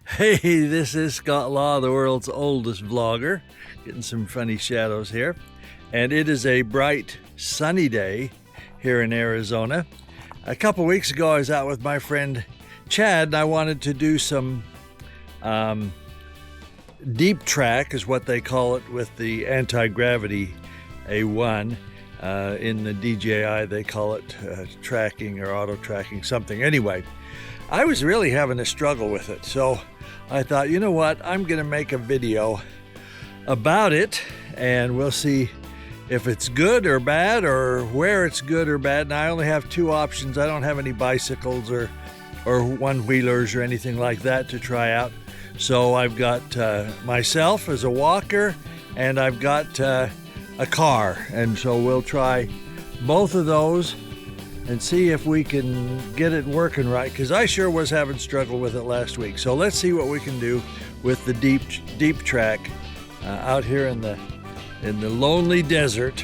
Hey, this is Scott Law, the world's oldest vlogger. Getting some funny shadows here. And it is a bright, sunny day here in Arizona. A couple weeks ago, I was out with my friend Chad, and I wanted to do some deep track, is what they call it, with the AntiGravity A1. In the DJI, they call it tracking or auto tracking, something. Anyway, I was really having a struggle with it, so I thought, you know what, I'm gonna make a video about it and we'll see if it's good or bad or where it's good or bad. And I only have two options. I don't have any bicycles or one-wheelers or anything like that to try out. So I've got myself as a walker, and I've got a car, and so we'll try both of those and see if we can get it working right, because I sure was having struggle with it last week. So let's see what we can do with the deep track out here in the lonely desert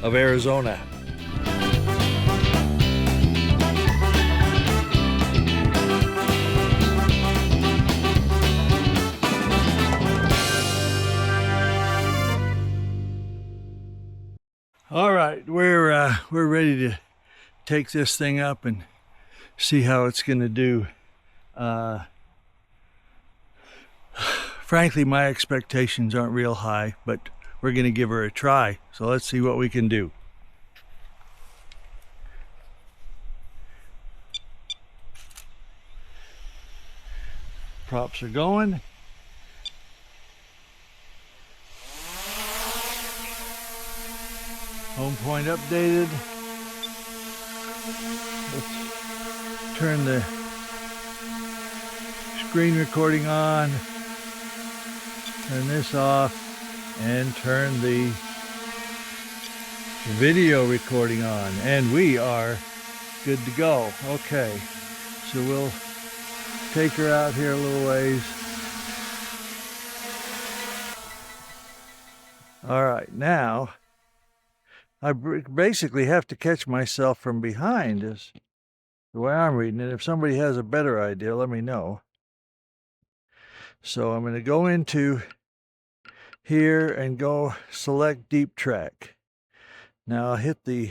of Arizona. All right, we're ready to take this thing up and see how it's going to do. Frankly, my expectations aren't real high, but we're going to give her a try. So let's see what we can do. Props are going. Home point updated. Let's turn the screen recording on, turn this off, and turn the video recording on, and we are good to go. Okay, so we'll take her out here a little ways. All right, now I basically have to catch myself from behind, is the way I'm reading it. If somebody has a better idea, let me know. So I'm going to go into here and go select deep track. Now I'll hit the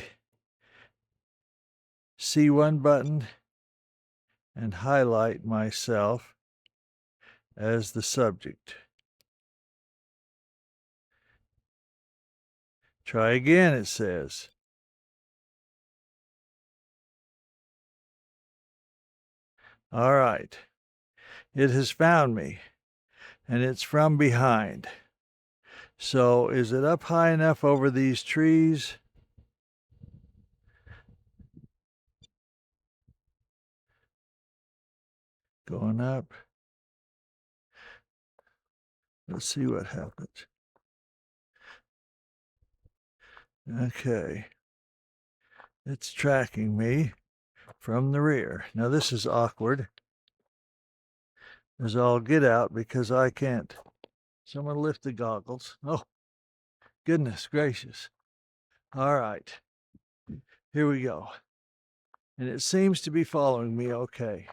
C1 button and highlight myself as the subject. Try again, it says. All right, it has found me, and it's from behind. So is it up high enough over these trees? Going up. Let's see what happens. Okay, it's tracking me from the rear. Now this is awkward as all get out because I can't. Someone lift the goggles. Oh, goodness gracious. All right, here we go. And it seems to be following me okay.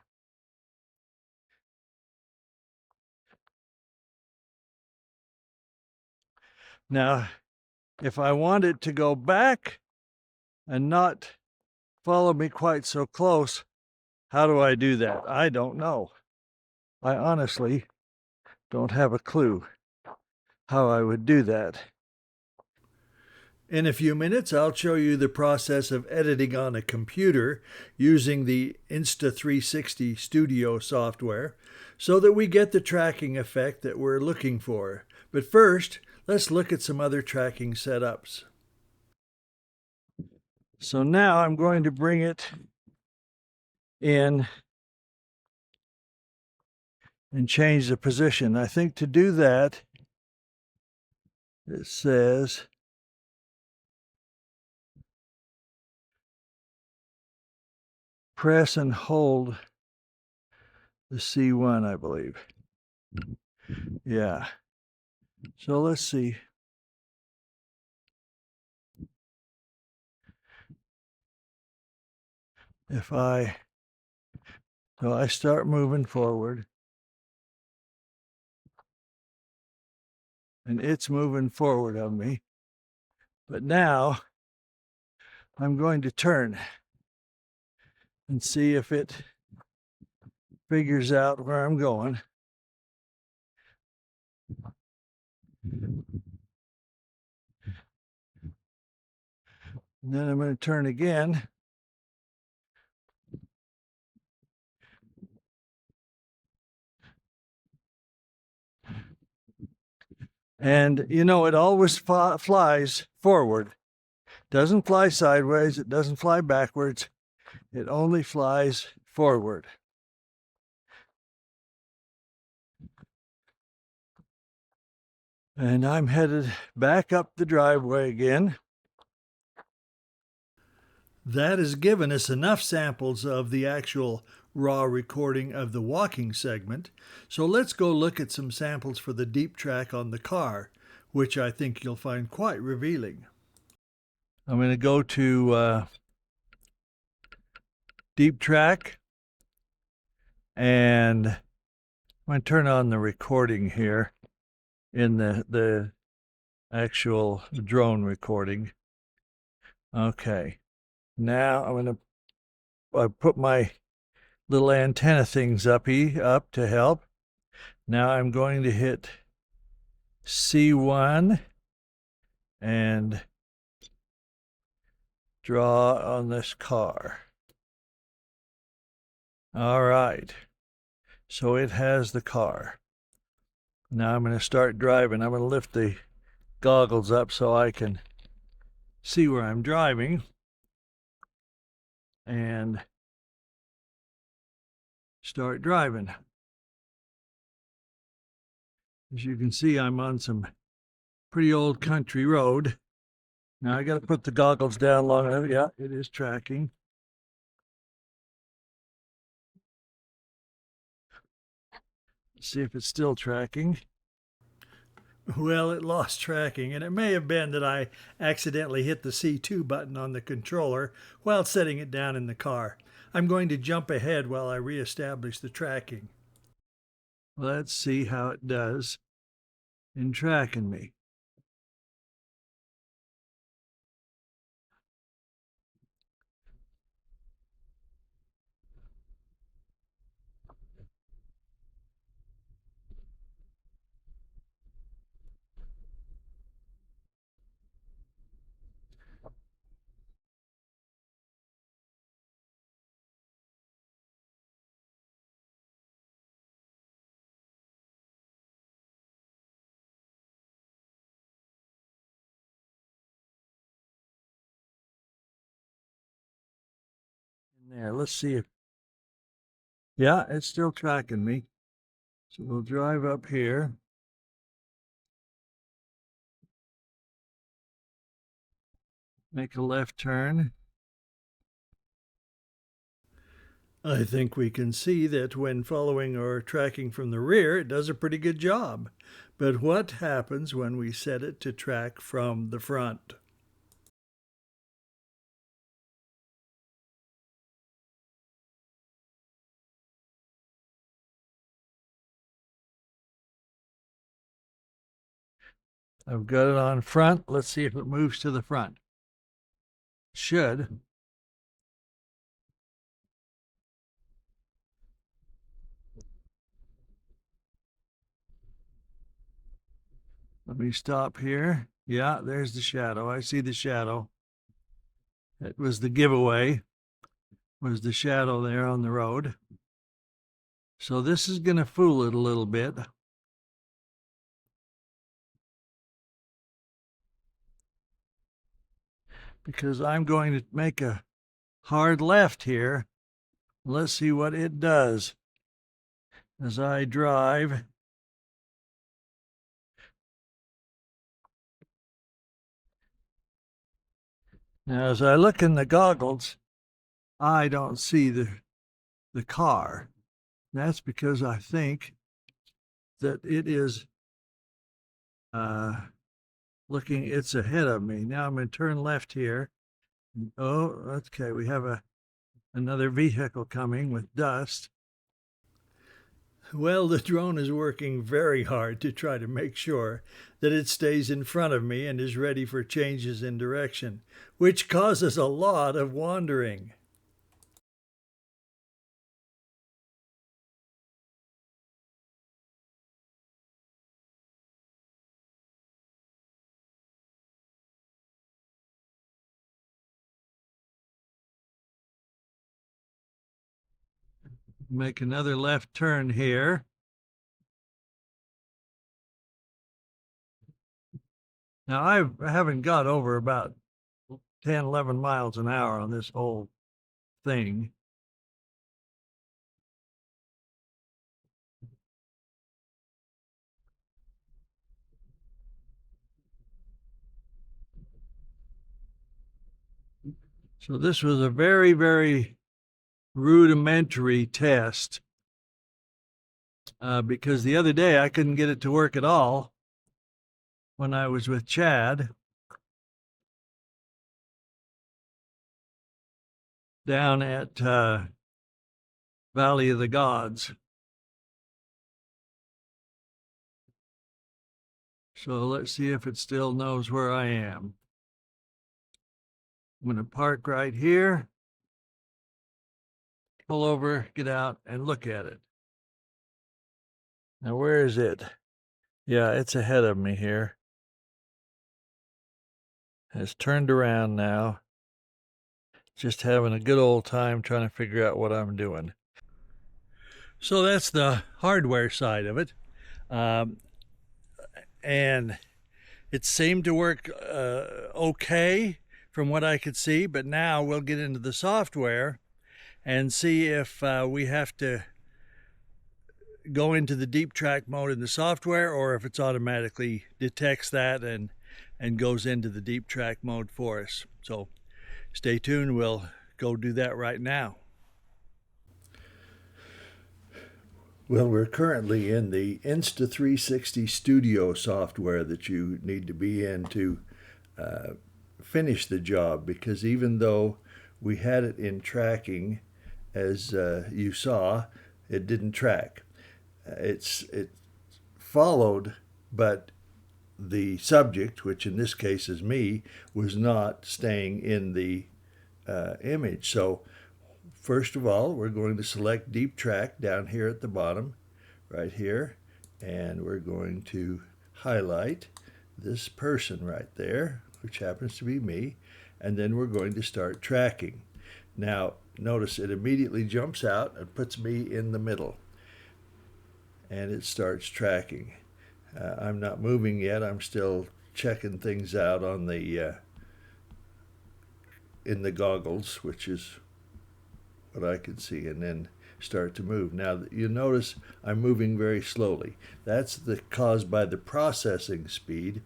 Now, if I want it to go back and not follow me quite so close, how do I do that? I don't know. I honestly don't have a clue how I would do that. In a few minutes, I'll show you the process of editing on a computer using the Insta360 Studio software so that we get the tracking effect that we're looking for. But first, let's look at some other tracking setups. So now I'm going to bring it in and change the position. I think to do that, it says press and hold the C1, I believe. Yeah. So let's see. If I start moving forward, and it's moving forward on me. But now I'm going to turn and see if it figures out where I'm going. And then I'm going to turn again. And you know, it always flies forward. Doesn't fly sideways, it doesn't fly backwards, it only flies forward. And I'm headed back up the driveway again. That has given us enough samples of the actual raw recording of the walking segment. So let's go look at some samples for the deep track on the car, which I think you'll find quite revealing. I'm going to go to deep track, and I'm going to turn on the recording here in the actual drone recording. Okay. Now I'm going to put my little antenna things up to help. Now I'm going to hit C1 and draw on this car. All right. So it has the car. Now I'm going to start driving. I'm going to lift the goggles up so I can see where I'm driving. And start driving. As you can see, I'm on some pretty old country road. Now I got to put the goggles down long enough. Yeah, it is tracking. Let's see if it's still tracking. Well, it lost tracking, and it may have been that I accidentally hit the C2 button on the controller while setting it down in the car. I'm going to jump ahead while I reestablish the tracking. Let's see how it does in tracking me. There, let's see if, yeah, it's still tracking me. So we'll drive up here. Make a left turn. I think we can see that when following or tracking from the rear, it does a pretty good job. But what happens when we set it to track from the front? I've got it on front. Let's see if it moves to the front. Should. Let me stop here. Yeah, there's the shadow. I see the shadow. It was the giveaway, was the shadow there on the road. So this is going to fool it a little bit. Because I'm going to make a hard left here. Let's see what it does as I drive. Now, as I look in the goggles, I don't see the car. That's because I think that it is looking, it's ahead of me. Now I'm going to turn left here. Oh, okay, we have another vehicle coming with dust. Well, the drone is working very hard to try to make sure that it stays in front of me and is ready for changes in direction, which causes a lot of wandering. Make another left turn here. Now, I haven't got over about 10, 11 miles an hour on this whole thing. So this was a very, very rudimentary test because the other day I couldn't get it to work at all when I was with Chad down at Valley of the Gods. So let's see if it still knows where I am. I'm going to park right here, pull over, get out, and look at it. Now, where is it? Yeah, it's ahead of me here. It's turned around now. Just having a good old time trying to figure out what I'm doing. So that's the hardware side of it. And it seemed to work okay from what I could see, but now we'll get into the software and see if we have to go into the deep track mode in the software or if it's automatically detects that and goes into the deep track mode for us. So stay tuned, we'll go do that right now. Well, we're currently in the Insta360 Studio software that you need to be in to finish the job, because even though we had it in tracking, as you saw, it didn't track. It followed, but the subject, which in this case is me, was not staying in the image. So first of all, we're going to select Deep Track down here at the bottom, right here, and we're going to highlight this person right there, which happens to be me, and then we're going to start tracking. Now, notice it immediately jumps out and puts me in the middle, and it starts tracking. I'm not moving yet. I'm still checking things out on the in the goggles, which is what I can see, and then start to move. Now you notice I'm moving very slowly. That's caused by the processing speed.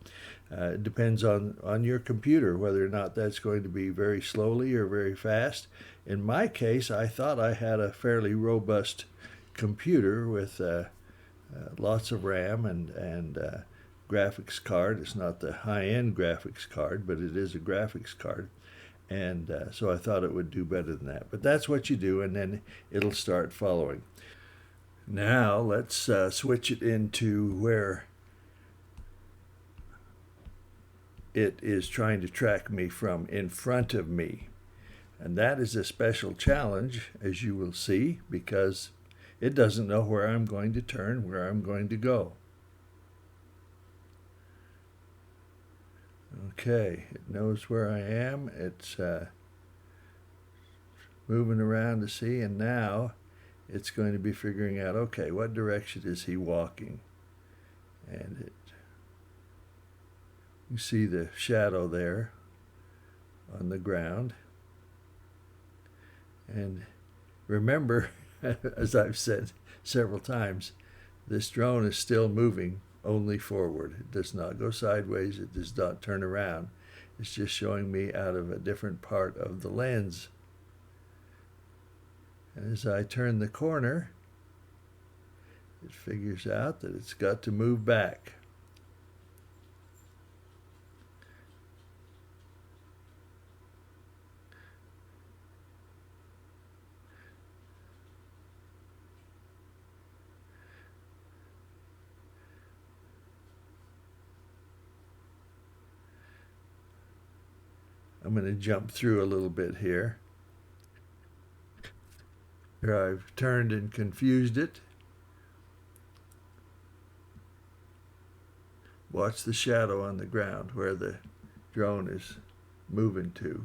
It depends on your computer whether or not that's going to be very slowly or very fast. In my case, I thought I had a fairly robust computer with lots of RAM and graphics card. It's not the high-end graphics card, but it is a graphics card. And so I thought it would do better than that. But that's what you do, and then it'll start following. Now let's switch it into where it is trying to track me from in front of me. And that is a special challenge, as you will see, because it doesn't know where I'm going to turn, where I'm going to go. Okay, it knows where I am. It's moving around to see, and now it's going to be figuring out, okay, what direction is he walking? And you see the shadow there on the ground. And remember, as I've said several times, this drone is still moving only forward. It does not go sideways. It does not turn around. It's just showing me out of a different part of the lens. And as I turn the corner, it figures out that it's got to move back. I'm going to jump through a little bit here. Here I've turned and confused it. Watch the shadow on the ground where the drone is moving to.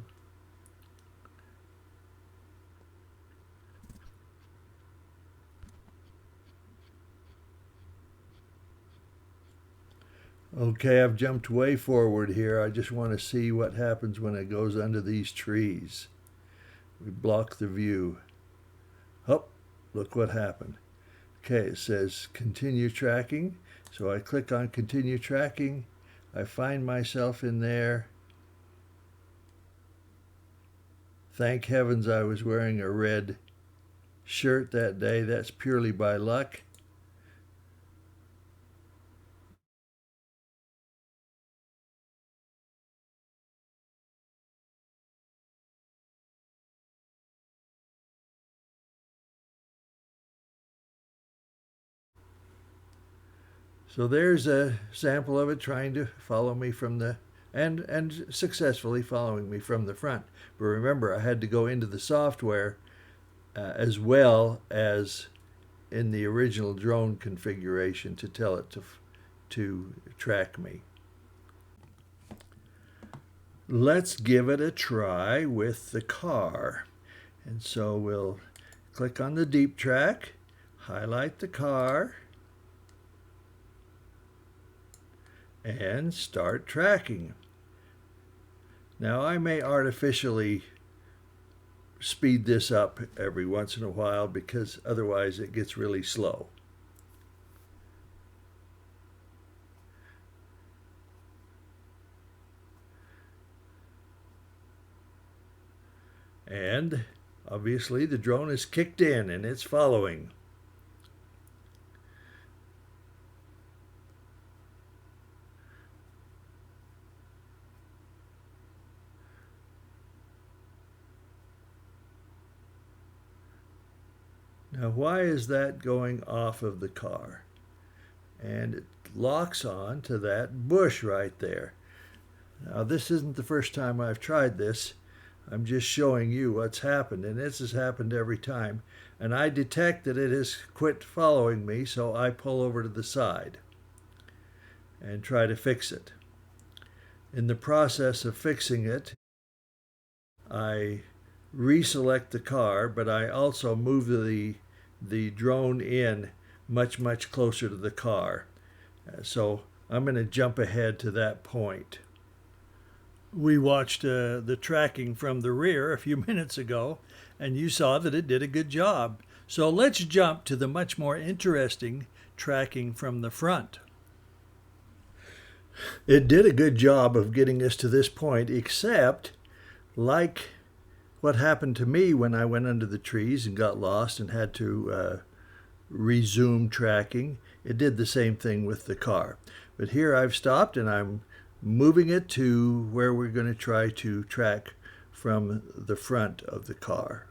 Okay, I've jumped way forward here. I just want to see what happens when it goes under these trees. We block the view. Oh, look what happened. Okay, it says continue tracking. So I click on continue tracking. I find myself in there. Thank heavens I was wearing a red shirt that day. That's purely by luck. So there's a sample of it trying to follow me from the, and successfully following me from the front. But remember, I had to go into the software as well as in the original drone configuration to tell it to track me. Let's give it a try with the car. And so we'll click on the deep track, highlight the car, and start tracking. Now I may artificially speed this up every once in a while because otherwise it gets really slow. And obviously the drone is kicked in and it's following. Now, why is that going off of the car? And it locks on to that bush right there. Now, this isn't the first time I've tried this. I'm just showing you what's happened, and this has happened every time. And I detect that it has quit following me, so I pull over to the side and try to fix it. In the process of fixing it, I reselect the car, but I also move the drone in much closer to the car. So I'm going to jump ahead to that point. We watched the tracking from the rear a few minutes ago, and you saw that it did a good job. So let's jump to the much more interesting tracking from the front. It did a good job of getting us to this point, except like what happened to me when I went under the trees and got lost and had to resume tracking, it did the same thing with the car. But here I've stopped and I'm moving it to where we're going to try to track from the front of the car.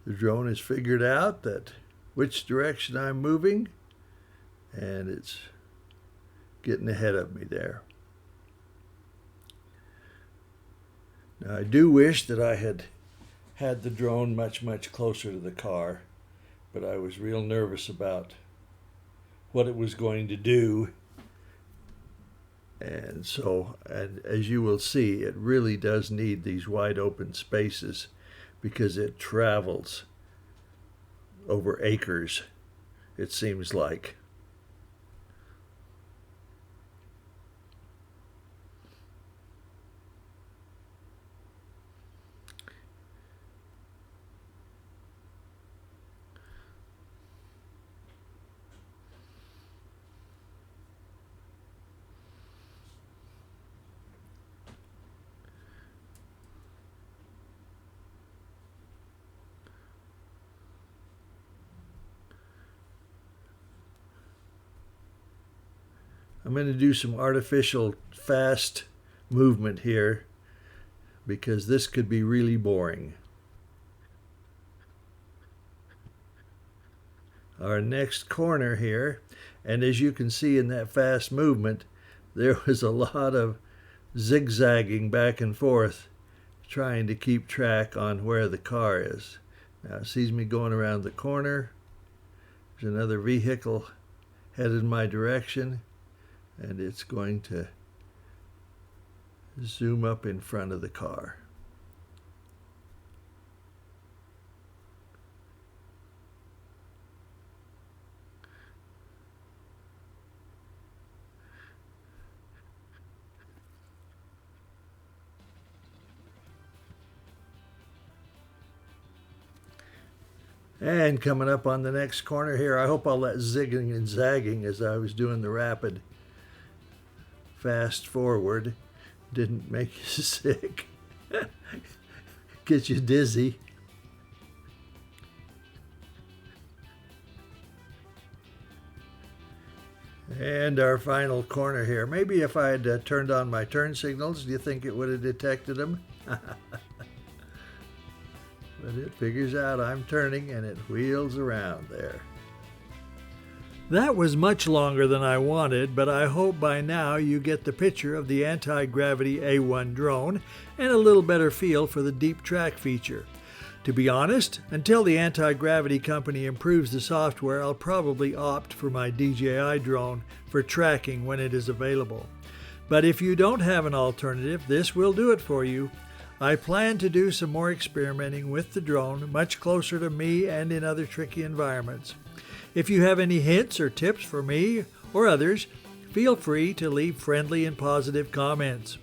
The drone has figured out that which direction I'm moving, and it's getting ahead of me there. Now I do wish that I had had the drone much closer to the car, but I was real nervous about what it was going to do. And so, and as you will see, it really does need these wide open spaces because it travels over acres, it seems like. I'm going to do some artificial fast movement here because this could be really boring. Our next corner here, and as you can see in that fast movement, there was a lot of zigzagging back and forth trying to keep track on where the car is. Now it sees me going around the corner. There's another vehicle headed in my direction, and it's going to zoom up in front of the car. And coming up on the next corner here, I hope all that zigging and zagging as I was doing the rapid fast forward didn't make you sick. Get you dizzy. And our final corner here. Maybe if I had turned on my turn signals, do you think it would have detected them? But it figures out I'm turning and it wheels around there. That was much longer than I wanted, but I hope by now you get the picture of the AntiGravity A1 drone and a little better feel for the deep track feature. To be honest, until the AntiGravity company improves the software, I'll probably opt for my DJI drone for tracking when it is available. But if you don't have an alternative, this will do it for you. I plan to do some more experimenting with the drone, much closer to me and in other tricky environments. If you have any hints or tips for me or others, feel free to leave friendly and positive comments.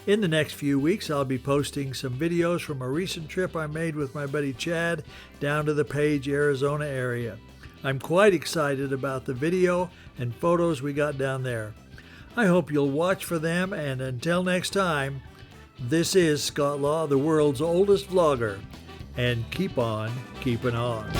In the next few weeks, I'll be posting some videos from a recent trip I made with my buddy Chad down to the Page, Arizona area. I'm quite excited about the video and photos we got down there. I hope you'll watch for them, and until next time, this is Scott Law, the world's oldest vlogger, and keep on keeping on.